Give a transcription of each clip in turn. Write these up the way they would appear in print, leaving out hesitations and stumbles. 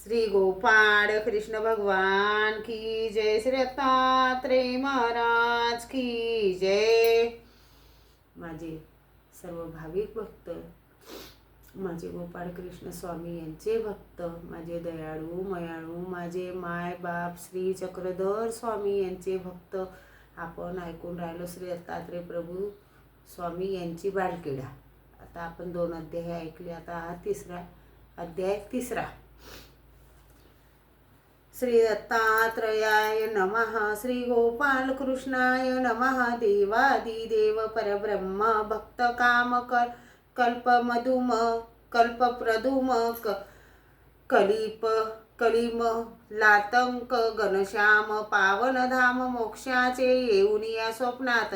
श्री गोपाळ कृष्ण भगवान की जय, श्री दत्तात्रेय महाराज की जय। माझे सर्व भाविक भक्त, माझे गोपाळ कृष्ण स्वामी यांचे भक्त, माझे दयाळू मयाळू, माझे माय बाप श्री चक्रधर स्वामी यांचे भक्त, आपण ऐकून राहिलो श्री दत्तात्रेय प्रभू स्वामी यांची बालक्रीडा। आता आपण 2 अध्याय ऐकले, आता हा 3रा अध्याय, 3रा। श्री दत्तात्रेयाय नमः। श्री गोपाल कृष्णाय नमः। देवादिदेव परब्रह्म भक्त काम कल्पमधुम कल्पप्रधुम कलिम लातंक घनश्याम पावनधाम मोक्षाचे येऊन या स्वप्नात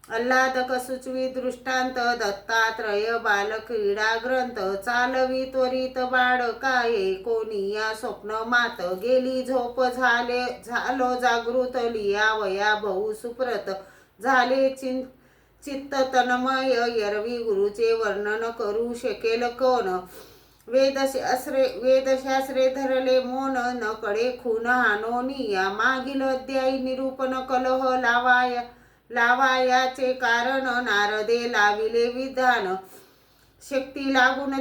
आल्हादक सुचवी दृष्टांत दत्तात्रय बालक्रीडा ग्रंथ चालवी त्वरित बाळकाये कोणी या स्वप्न मात गेली झोप झालो जागृत लिया वया भाऊ सुप्रत झाले चित्त तन्मय यरवी गुरुचे वर्णन करू शकेल कोण वेदशास्त्रे धरले मौन न कळे खून हानोनिया मागील अध्यायी निरूपण कलह लावायाचे कारण नारदे लाविले विधान शक्ती लागून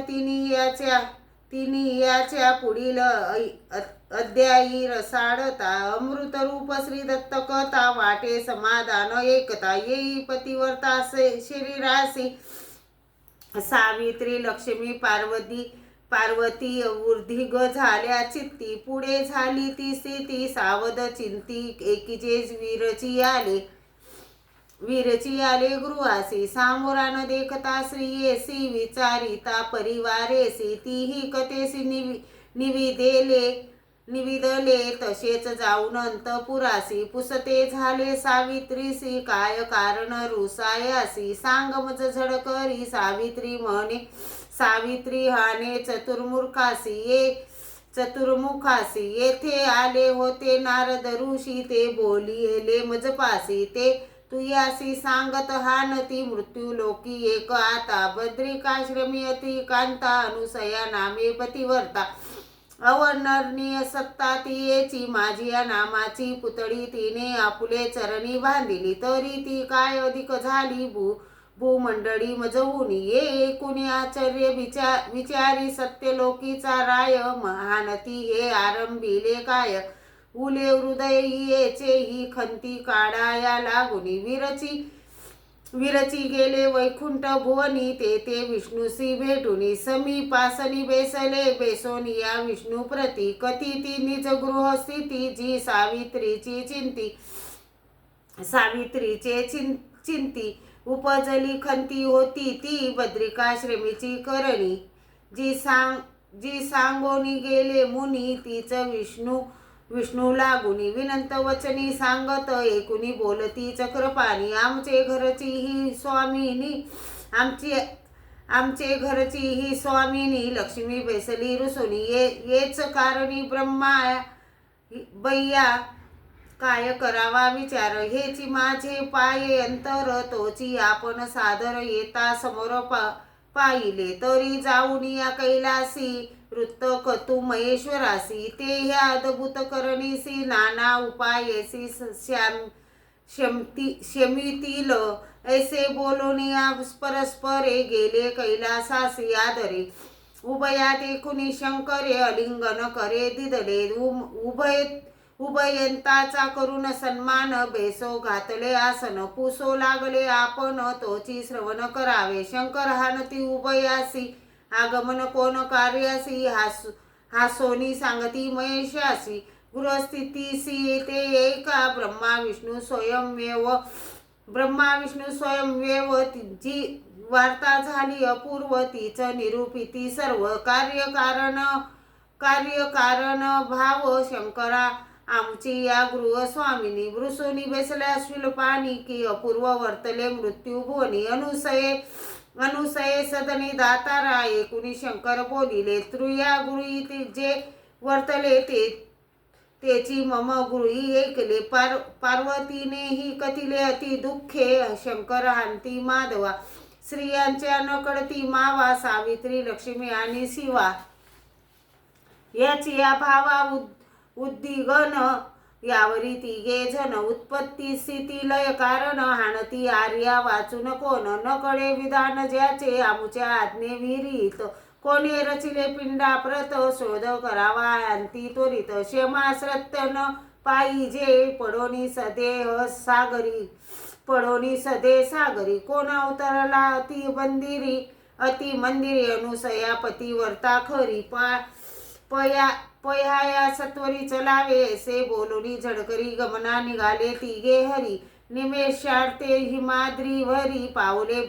तिनी याच्या पुढील अध्यायी रसाळता अमृत रूप श्री दत्त कथा वाटे समाधान एकता येई पतिव्रता शरीरासी सावित्री लक्ष्मी पार्वती वृद्धिग झाल्या चित्ती पुढे झाली ती स्थिती सावध चिंती एकीचेच वीरची आले गृहासी सामोरान देखता श्रीयेसी विचारिता परिवारेसी तीही कथेसी निविदले तसेच जाऊन अंतपुरासी पुसते झाले सावित्रीसी काय कारण रुसायासी सांग मज झडकरी सावित्री म्हणे सावित्री हाने चतुर्मुखासी येथे आले होते नारद ऋषी ते बोलिले मजपासी ते तुयासी सांगत हानती मृत्यू लोकी एक आता बद्रिकाश्रमी अति कांता अनुसया नामे पतिवर्ता अवर्णनीय सत्ता ती येची माझी या नामाची पुतळी तिने आपुले चरणी बांधिली तरी ती काय अधिक झाली भूमंडळी मजवून ये एकूणी आश्चर्य विचारी सत्यलोकीचा राय महानती हे आरंभिले काय उले हृदय येचे ही खंती काढाया लागुनी विरची गेले वैकुंठ भुवनी ते विष्णूसी भेटुनी समीपासनी बेसले बेसोनिया विष्णू प्रती कथिती निज गृह स्थिती जी सावित्रीचे चिंती उपजली खंती होती ती बद्रिकाश्रमीची करणी जी सांगोनी गेले मुनी तीच विष्णू लागुनी विनंत वचनी सांगत एकूणी बोलती चक्रपाणी आमचे घरची ही स्वामिनी लक्ष्मी बेसली रुसुनी येच कारणी ब्रह्मा बैया काय करावा विचार हेची माझे पाये अंतर तोची आपण सादर येता समोर पाहिले तरी जाऊन या कैलासी वृत्त कतु महेश्वरासी ते ह्या अद्भुत करणीसी नाना उपायेसी शमितील ऐसे बोलून या परस्परे गेले कैलासासी आदरे उभयात एकुणी शंकरे अलिंगन करे दिदले उभयंताचा करून सन्मान बेसो घातले आसन पुसो लागले आपण तोची श्रवण करावे शंकर हानती उभयासी आगमन कोण कार्यासी हासोनी सांगती महेशासी गृहस्थितीसी येते एका ब्रह्मा विष्णू स्वयंमेव जी वार्ता झाली अपूर्व तीच निरूपिती सर्व कार्यकारण भाव शंकरा आमची या गृह स्वामिनी वृसोनी बेसल्या शिल्पानी की अपूर्व वर्तले मृत्यू भुवनी अनुसये सदनी दातारा एकूणी शंकर बोलिले तृया गृही जे वर्तले तेची मम गृही ऐकले पार्वतीनेही कथिले अति दुःखे शंकर हांती माधवा स्त्रियांच्या नकडती मावा सावित्री लक्ष्मी आणि शिवा याची या भावा उद्दिगन यावरी तिघे जण उत्पत्ती स्थिती लय कारण हाणती आर्या वाचून कोण न कळे विधान ज्याचे आमुच्या आज्ञे विहिरीत कोणे रचिले पिंडा प्रत शोध करावा अंती त्वरित क्षेमा सत्य न पाहिजे पडोनी सदेह सागरी पडोनी सदे सागरी कोण अवतरला अति मंदिरी अनुसया पतिवर्ता खरी पह्या सत्वरी चलावे से बोलोनी झडकरी गमना निघाले तिघे हरी निमेषार्थे हिमाद्रीवरी पावले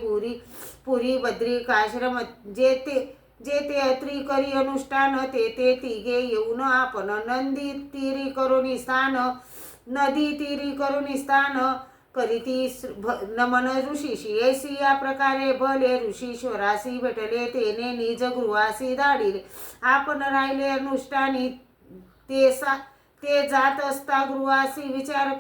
पुरी बद्रिकाश्रम जेते अत्री करी अनुष्ठान तेथे तिघे येऊन आपण नदी तीरी करुणी स्थान करीती नमन ऋषीशी ऐसी या प्रकारे भले ऋषीश्वरासी भेटले तेने निज गृहासी धाडिले आपण राहिले अनुष्ठानी ते जात असता गृहासी विचार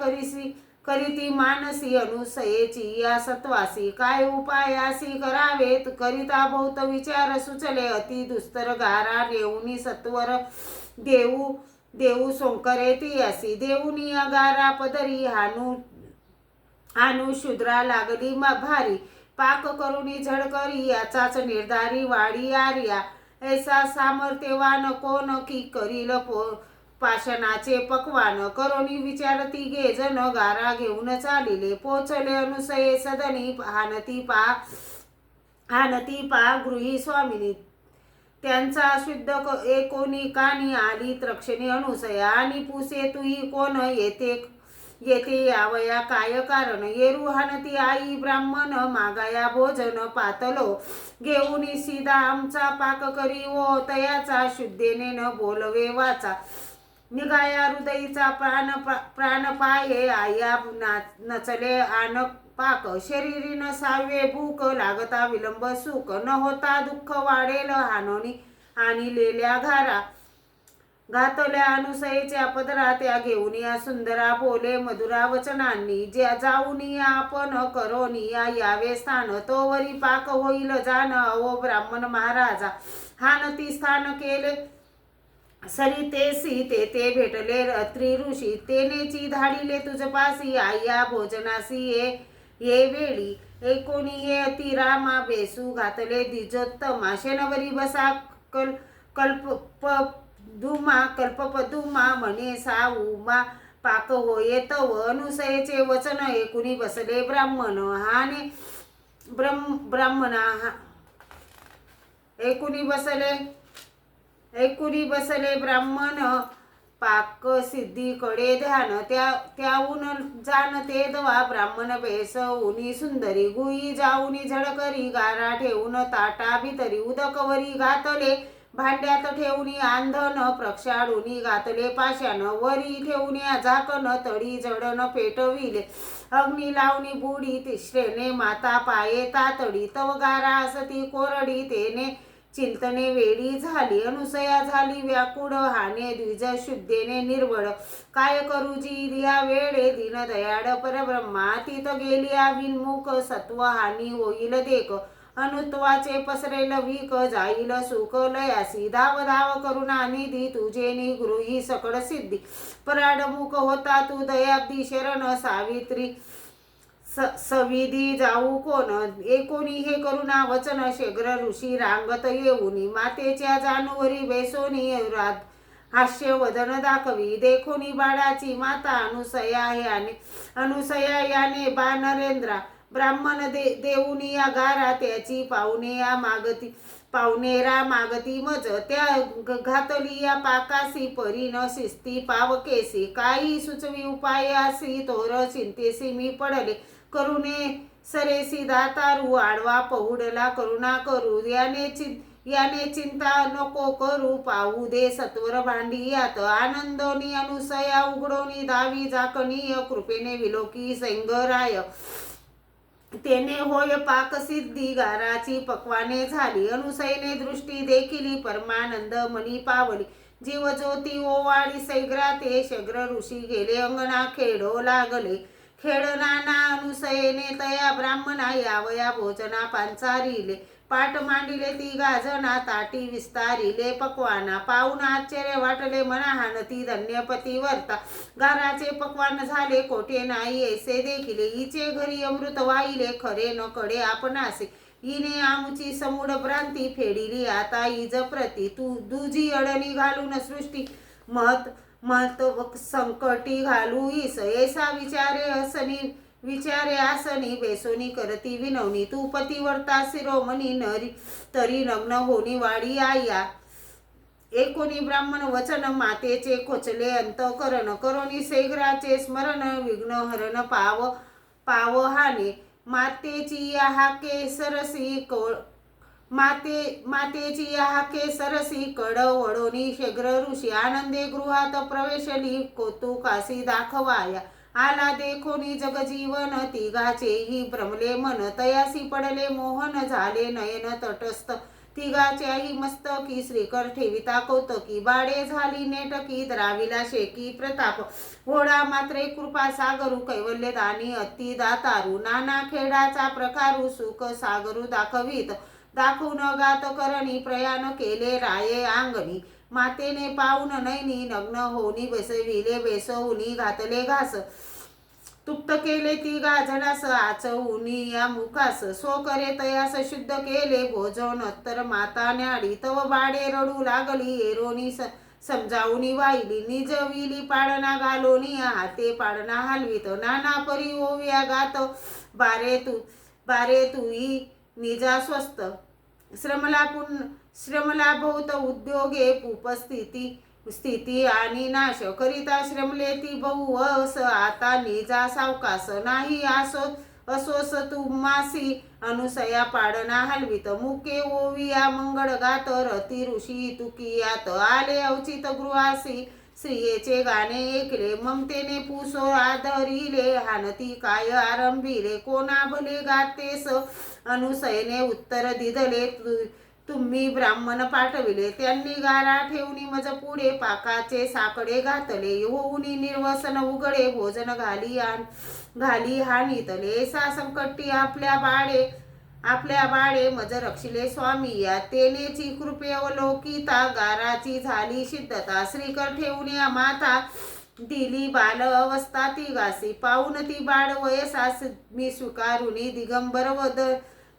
करीती मानसी अनुसयेची या सत्वासी काय उपायासी करावेत करिता बहुत विचार सुचले अति दुस्तर गारा रेवणी सत्वर देऊ सोंकरे तियासी देऊनी गारा पदरी हानू शूद्रा लागली भारी पाक करुणी झडकरी याचाच निर्धारी वाडी आर्या ऐसा सामर्थ्यवान कोण की करील पाषाणाचे पक्वान करोनी विचारती गे जन गारा घेऊन चालिले पोचले अनुसये सदनी हानती पा गृही स्वामिनी त्यांचा शुद्ध एकोणी कानी आली त्रक्षणी अनुसया आणि पुसे तुही कोण येथे यावया काय कारण येरू हानती आई ब्राह्मण मागाया भोजन पातलो घेऊनी सीधा आमचा पाक करी ओ तयाचा शुद्धेने न बोलवे वाचा निघाया हृदयीचा प्राण पाये आया नचले आन पाक शरीरी न सावे भूक लागता विलंब सुख न होता दुःख वाढेल हानोनी आणि लेल्या घारा घातल्या अनुसयेच्या पदरा त्या घेऊन या सुंदरा बोले मधुरा वचनांनी ज्या जाऊन या आपण करोनी यावे स्थान तोवरी पाक होईल जान अवो ब्राह्मण महाराजा हानती स्थान केले सरितेसी ते भेटले अत्री ऋषी तेनेची धाडिले तुझपासी आया भोजनासी ये वेळी एकोणी हे अति रामा बेसू घातले द्विजोत्तमा शेनवरी बसा कल्पपदुमा म्हणे साऊमा पाक होये तव अनुसयेचे वचन एकुणी बसले ब्राह्मण हाने ब्राह्मणा एकुणी बसले ब्राह्मण पाक सिद्धीकडे ध्यान त्याहून जाणते दवा ब्राह्मण बेस उनी सुंदरी गुई जाऊनी झडकरी गारा ठेवून ताटा भितरी उदकवरी घातले भांड्यात ठेवूनी आंधन प्रक्षाळूनी घातले पाषाण वरी ठेवून झाकण तडी जडन पेटविले अग्नी लावणी बुडी तिसरेने माता पाये तातडी तव गारा असती कोरडी तेने चिंतने वेडी झाली अनुसया झाली व्याकुळ हाने द्विज शुद्धेने निर्वळ काय करूजी ह्या वेळे दीनदयाळ परब्रह्मा तीत गेली विन्मुख सत्व हानी होईल देख अनुत्वाचे पसरेल वीक जाईल सुख लयासी धाव धाव करुणा निधी तुझे निगृही सकळ सिद्धी पराडमुख होता तू दयाब्दी शरण सावित्री सविधी जाऊ कोण एकोणी हे करुणा वचन शीघ्र ऋषी रांगत येऊनी मातेच्या जानवरी बेसोनी हास्य वदन दाखवी देखोनी बाळाची माता अनुसया याने बा नरेंद्रा ब्राह्मण देऊनी या गारा त्याची पावनेरा मागती मज त्या घातली या पाकासी परी न शिस्ती पावकेसी काही सुचवी उपायासी तोर चिंतेसी मी पडले करुणे सरेसी दातारू आडवा पहुडला करुणा करू याने चिंता नको करू पाहू दे सत्वर भांडी यात आनंदोनी अनुसया उघडोनी दावी जाकनीय कृपेने विलोकी सैंगराय तेने होय पाकसिद्धी गाराची पक्वाने झाली अनुसयने दृष्टी देखिली परमानंद मनी पावली जीव ज्योती ओवाळी सैग्रा ते शग्र ऋषी गेले अंगणा खेळो लागले खेळनाना अनुसयेने तया ब्राह्मणा यावया भोजना पांचारिले पाठ मांडिले ती गाजना ताटी विस्तारिले पक्वाना पाहून आश्चर्य वाटले मना हानती धन्यपती वर्ता गाराचे पक्वान झाले कोठे नाही ऐसे देखिले हिचे घरी अमृत वाहिले खरे न कडे आपणासे हिने आमुची समूढ भ्रांती फेडिली आता इज प्रती तू दुजी अडणी घालून सृष्टी महत्व संकटी घालू ईस ऐसा विचारे आसनी बेसोनी करती विनवणी तू पतिवर्ता शिरोमणी नरी तरी नग्न होनी वाडी आया एकोणी ब्राह्मण वचन मातेचे खोचले अंतकरण करोनी शेखराचे स्मरण विघ्न हरण पावहाने मातेची हाके सरसी कड वडोनी शीघ्र ऋषी आनंदे गृहात प्रवेशली कौतुकासी दाखवाया आला देखोनी जगजीवन तिघाचेही भ्रमले मन तयासी पडले मोहन झाले नयन तटस्थ तिघाच्याही मस्तकी श्रीकर ठेविता कौतकी बाडे झाली नेटकी द्राविला शेकी प्रताप घोडा मात्रे कृपा सागरू कैवल्य दानी अति दातारू नाना खेळाचा प्रकारू सुख सागरू दाखवून गात करणी प्रयाण केले राये अंगणी मातेने पाऊन नैनी नग्न होनी बसविले बेसवूनी घातले घास तुप्त केले ती गाजणास आचवूनी या मुखास सो करे तयास शुद्ध केले भोजन तर माता न्याडी तव बाडे रडू लागली एरोनी समजावूनी वाहिली निजविली पाडना घालोनी हाते पाडना हलवित नाना परी ओविया गात बारे तुई निजा स्वस्त श्रमला बहुत उद्योगे स्थिती आणि नाश करिता श्रमले ती बहु अस आता निजा सावकास नाही असोस तुमासी अनुसया पाडना हलवित मुके ओविया मंगळ गात रती ऋषी तुकियात आले अवचित गृहासी स्त्रियेचे गाणे ऐकले ममतेने पुसो आदरिले हानती काय आरंभिले कोणा भले गातेस अनुसयने उत्तर दिदले तुम्ही ब्राह्मण पाठविले त्यांनी गारा ठेवणी मज पुढे पाकाचे साकडे घातले होऊनी निर्वसन उघडे भोजन घाली हानितले सा संकटी आपल्या बाळे मज रक्षिले स्वामी या तेनेची कृपे अवलोकिता गाराची झाली सिद्धता श्रीकर ठेवणी माता दिली बाल अवस्था ती गासी पाहून ती बाळ वयसास मी स्वीकारुनी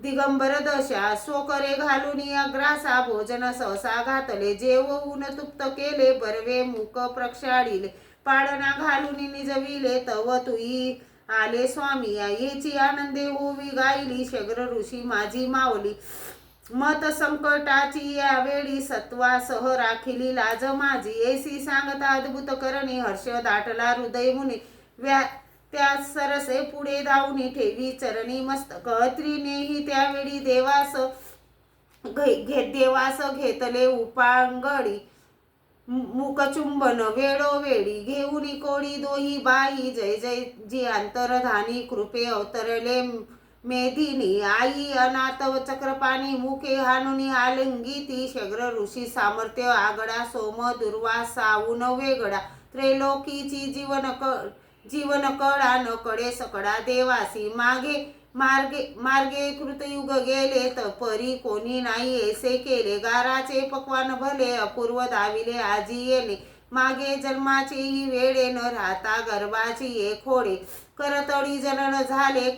दिगंबर दशा सो करे घालून अग्रासा भोजन सहसा घातले जेवून तुप्त केले बरवे मुख प्रक्षाळिले पाडना घालून निजविले तव तुई आले स्वामी याची आनंदे होवी गायली शीघ्र ऋषी माझी मावली मत संकटाची यावेळी सत्वासह राखिली लाज माझी ऐसी सांगता अद्भुत करणे हर्ष दाटला हृदय मुनी त्या सरसे पुढे धावणी ठेवी चरणी मस्तक त्रिनेही त्यावेळी देवास घेतले उपांगडी मुखचुंबन वेळोवेळी घेऊनी कोडी दोही बाई जय जय जी अंतरधानी कृपे अवतरले मेदिनी आई अनाथ चक्रपाणी मुखे हानुनी आलिंगी ती शीघ्र ऋषी सामर्थ्य आगडा सोम दुर्वासाऊन वेगडा त्रैलोकीची जीवन कडा न कडे सकडा देवासी मार्गे कृतयुग गेले परी कोणी नाही ऐसे केले गाराचे पक्वान भले अपूर्व दाविले आजी येणे मागे जन्माचेही वेळे न राहता गर्भाची एक होडे करतळी जनन झाले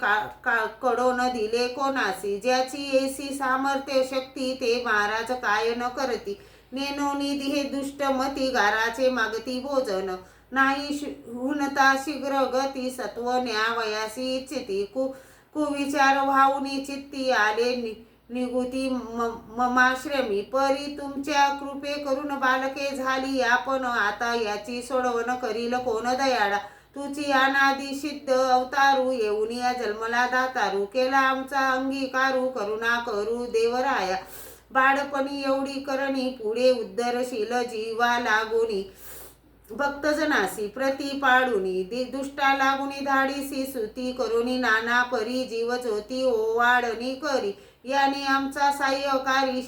कडोन दिले कोणासी ज्याची ऐसी सामर्थ्य शक्ती ते महाराज काय न करती नेनोनी हे दुष्टमती गाराचे मागती भोजन नाही हुनता शीघ्र गती सत्व न्यावयासी इच्छिती कुविचार भावनी चित्ती आले निगुती ममाश्रमी परी तुमच्या कृपे करून बालके झाली आपण आता याची सोडवण करील कोण दयाळा तुची अनादि सिद्ध अवतारू येऊन या जन्मला दातारू केला आमचा अंगीकारू करुणा करू देवराया बाळपणी एवढी करणी पुढे उद्धरशील जीवा लागोनी भक्तजनासी प्रति पाडुनी दुष्टा लागुनी धाडीसी सुती करुनी नाना परी जीव ज्योती ओवाडणी करी याने आमचा साह्यकारी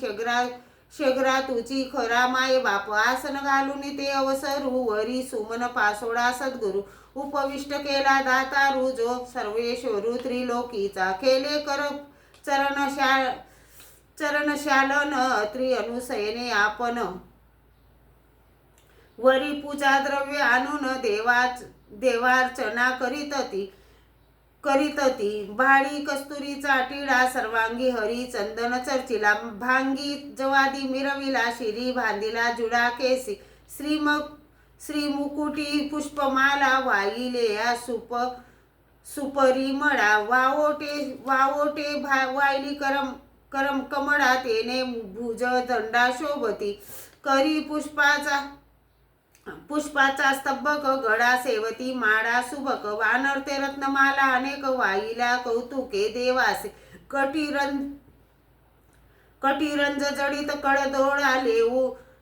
शेगरा तुझी खरा माय बाप आसन घालून ते अवसरू वरी सुमन पासोडा सद्गुरु उपविष्ट केला दातारू जो सर्वेश्वरू त्रिलोकीचा केले कर चरणशालन अत्री अनुसयने आपण वरी पूजा द्रव्य आणून देवार्चना करीतती भाडी कस्तुरीचा टिळा सर्वांगी हरी चंदन चर्चिला भांगी जवादी मिरविला शिरी बांधिला जुडा केसी श्री मुकुटी पुष्पमाला वाईले सुपरिमळा वावोटे वायली करम कमळा तेने भुज दंडा शोभती करी पुष्पाचा स्तंभक गडा सेवती माडा सुबक वानरते रत्नमाला अनेक वाईला कौतुके देवासे कटिरंज जडित कडदोडा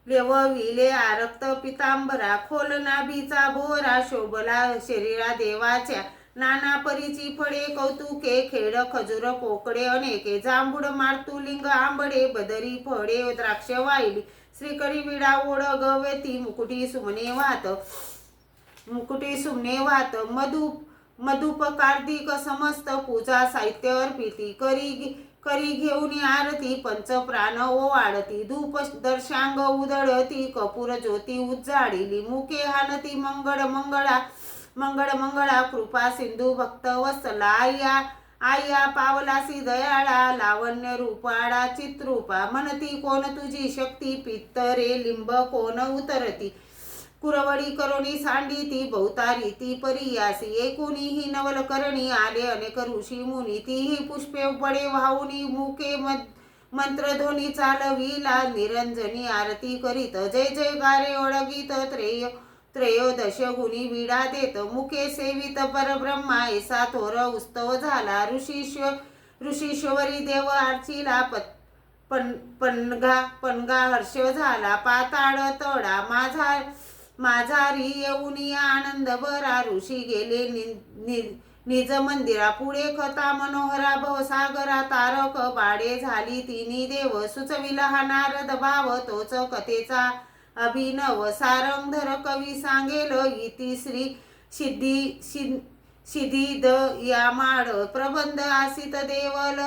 लेवविले आरक्त पितांबरा खोल नाभीचा बोरा शोभला शरीरा देवाच्या नाना परीची फळे कौतुके खेळ खजूर पोकडे अनेके जांभूड मार्तुलिंग आंबडे बदरी फळे द्राक्ष वाहिली श्रीकरी विडा ओढ गवती मुकुटी सुमने वाहत मधुप कार्तिक समस्त पूजा साहित्य अर्पिती करी घेऊन आरती पंच प्राण ओवाळती धूप दर्शांग उधळती कपूर ज्योती उज्जाडिली मुखे हानती मंगळा कृपा सिंधू भक्त वत्सला आया पावलासी दयाळा लावण्य रूपाळा चित्रूपा म्हणती कोण तुझी शक्ती पित्तरे लिंब कोण उतरती कुरवडी करोनी सांडिती बहुतारी ती परियासी एकुणीही नवल करणी आले अनेक ऋषी मुनी तीही पुष्पे बडे वाहुनी मुके मंत्रध्वनी चालविला निरंजनी आरती करीत जय जय गारे ओळगीत त्रयोदश गुणी विडा देत मुखे सेवित परब्रह्मा ऐसा थोर उत्सव झाला ऋषीश्वरी देव आर्चिला पणगा हर्ष झाला पाताळ तडा माझारी येऊनी आनंद बरा ऋषी गेले निज मंदिरा पुढे कथा मनोहरा भवसागरा तारक बाडे झाली तिन्ही देव सुचविला हा नारद भाव तोच कथेचा अभिनव सारंगधर कवी सांगेल इति श्री सिद्धी यामाड प्रबंध आसित देवल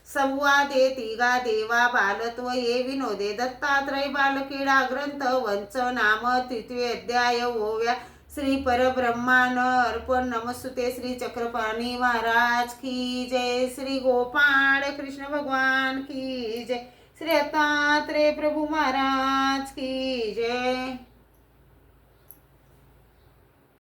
संवादे तिगा देवा बालत्व ये विनोदे दत्तात्रय बालकीडा ग्रंथ वंच नाम तृतीय अध्याय ओव्या श्री परब्रह्मान अर्पण नमस्तुते श्री चक्रपाणी महाराज की जय श्री गोपाळ कृष्ण भगवान की जय श्री दत्तात्रेय प्रभु महाराज की जय।